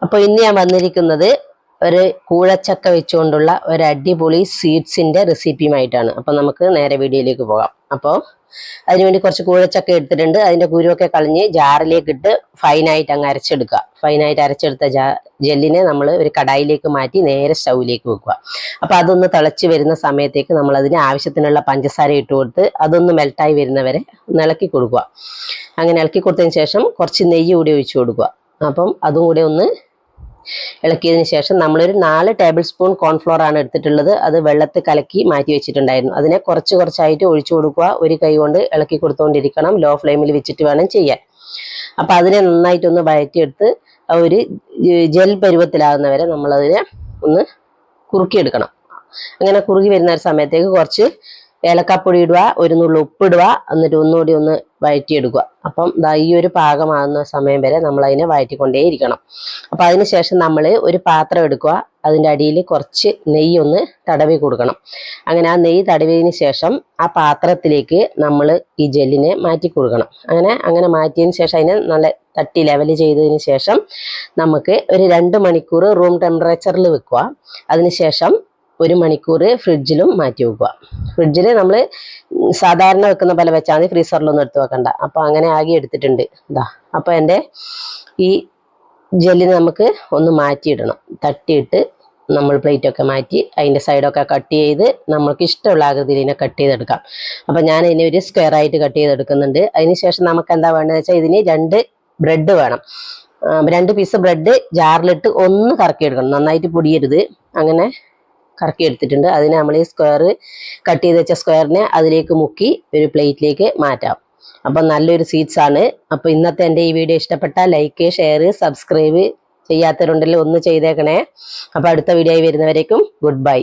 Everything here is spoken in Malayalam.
അപ്പോൾ ഇന്ന് ഞാൻ വന്നിരിക്കുന്നത് ഒരു കൂഴച്ചക്ക വെച്ചുകൊണ്ടുള്ള ഒരു അടിപൊളി സ്വീറ്റ്സിന്റെ റെസിപ്പിയുമായിട്ടാണ്. അപ്പോൾ നമുക്ക് നേരെ വീഡിയോയിലേക്ക് പോകാം. അപ്പോൾ അതിനുവേണ്ടി കുറച്ച് കൂഴച്ചക്ക എടുത്തിട്ടുണ്ട്. അതിന്റെ കുരുവൊക്കെ കളഞ്ഞ് ജാറിലേക്ക് ഇട്ട് ഫൈനായിട്ട് അങ്ങ് അരച്ചെടുക്കുക. ഫൈനായിട്ട് അരച്ചെടുത്ത ജെല്ലിനെ നമ്മൾ ഒരു കടായിലേക്ക് മാറ്റി നേരെ സ്റ്റൗവിലേക്ക് വെക്കുക. അപ്പോൾ അതൊന്ന് തിളച്ച് വരുന്ന സമയത്തേക്ക് നമ്മൾ അതിന് ആവശ്യത്തിനുള്ള പഞ്ചസാര ഇട്ട് കൊടുത്ത് അതൊന്ന് മെൽട്ടായി വരുന്നവരെ ഒന്ന് ഇളക്കി കൊടുക്കുക. അങ്ങനെ ഇളക്കി കൊടുത്തതിന് ശേഷം കുറച്ച് നെയ്യ് കൂടി ഒഴിച്ചു കൊടുക്കുക. അപ്പം അതും കൂടെ ഒന്ന് ഇളക്കിയതിന് ശേഷം നമ്മളൊരു 4 ടേബിൾ സ്പൂൺ കോൺഫ്ലോർ ആണ് എടുത്തിട്ടുള്ളത്. അത് വെള്ളത്തിൽ കലക്കി മാറ്റി വെച്ചിട്ടുണ്ടായിരുന്നു. അതിനെ കുറച്ചായിട്ട് ഒഴിച്ചു കൊടുക്കുക. ഒരു കൈ കൊണ്ട് ഇളക്കി കൊടുത്തുകൊണ്ടിരിക്കണം. ലോ ഫ്ലെയിമിൽ വെച്ചിട്ട് വേണം ചെയ്യാൻ. അപ്പം അതിനെ നന്നായിട്ടൊന്ന് വഴറ്റിയെടുത്ത് ഒരു ജെൽ പരുവത്തിലാകുന്നവരെ നമ്മളതിനെ ഒന്ന് കുറുക്കിയെടുക്കണം. അങ്ങനെ കുറുകി വരുന്ന ഒരു സമയത്തേക്ക് കുറച്ച് ഏലക്കാപ്പൊടി ഇടുക, ഒരു നുള്ളു ഉപ്പിടുക, എന്നിട്ട് ഒന്നുകൂടി ഒന്ന് വഴറ്റിയെടുക്കുക. അപ്പം ഈ ഒരു പാകമാകുന്ന സമയം വരെ നമ്മൾ അതിനെ വഴറ്റിക്കൊണ്ടേയിരിക്കണം. അപ്പം അതിനുശേഷം നമ്മൾ ഒരു പാത്രം എടുക്കുക. അതിൻ്റെ അടിയിൽ കുറച്ച് നെയ്യ് ഒന്ന് തടവി കൊടുക്കണം. അങ്ങനെ ആ നെയ്യ് തടവിയതിന് ശേഷം ആ പാത്രത്തിലേക്ക് നമ്മൾ ഈ ജെല്ലിനെ മാറ്റി കൊടുക്കണം. അങ്ങനെ മാറ്റിയതിന് ശേഷം അതിനെ നല്ല തട്ടി ലെവൽ ചെയ്തതിന് ശേഷം നമുക്ക് ഒരു 2 മണിക്കൂർ റൂം ടെമ്പറേച്ചറിൽ വെക്കുക. അതിനുശേഷം 1 മണിക്കൂർ ഫ്രിഡ്ജിലും മാറ്റി വെക്കുക. ഫ്രിഡ്ജിൽ നമ്മൾ സാധാരണ വെക്കുന്ന പോലെ വെച്ചാൽ മതി, ഫ്രീസറിലൊന്നും എടുത്ത് വെക്കണ്ട. അപ്പോൾ അങ്ങനെ ആകെ എടുത്തിട്ടുണ്ട്. അപ്പോൾ എൻ്റെ ഈ ജെല്ലിന് നമുക്ക് ഒന്ന് മാറ്റിയിടണം. തട്ടിയിട്ട് നമ്മൾ പ്ലേറ്റൊക്കെ മാറ്റി അതിൻ്റെ സൈഡൊക്കെ കട്ട് ചെയ്ത് നമ്മൾക്ക് ഇഷ്ടമുള്ള ആകൃതിയിൽ ഇതിനെ കട്ട് ചെയ്തെടുക്കാം. അപ്പോൾ ഞാൻ ഇതിനെ ഒരു സ്ക്വയർ ആയിട്ട് കട്ട് ചെയ്തെടുക്കുന്നുണ്ട്. അതിന് ശേഷം നമുക്ക് എന്താ വേണ്ടതെന്ന് വെച്ചാൽ ഇതിന് 2 ബ്രെഡ് വേണം. 2 പീസ് ബ്രെഡ് ജാറിലിട്ട് ഒന്ന് കറക്കിയെടുക്കണം. നന്നായിട്ട് പൊടിയരുത്. അങ്ങനെ കറക്കി എടുത്തിട്ടുണ്ട്. അതിനെ നമ്മൾ ഈ സ്ക്വയർ കട്ട് ചെയ്ത് വെച്ച സ്ക്വയറിനെ അതിലേക്ക് മുക്കി ഒരു പ്ലേറ്റിലേക്ക് മാറ്റാം. അപ്പം നല്ലൊരു സ്വീറ്റ്സ് ആണ്. അപ്പോൾ ഇന്നത്തെ എൻ്റെ ഈ വീഡിയോ ഇഷ്ടപ്പെട്ടാൽ ലൈക്ക്, ഷെയർ, സബ്സ്ക്രൈബ് ചെയ്യാത്തവരുണ്ടെങ്കിൽ ഒന്ന് ചെയ്തേക്കണേ. അപ്പോൾ അടുത്ത വീഡിയോ ആയി വരുന്നവരേക്കും ഗുഡ് ബൈ.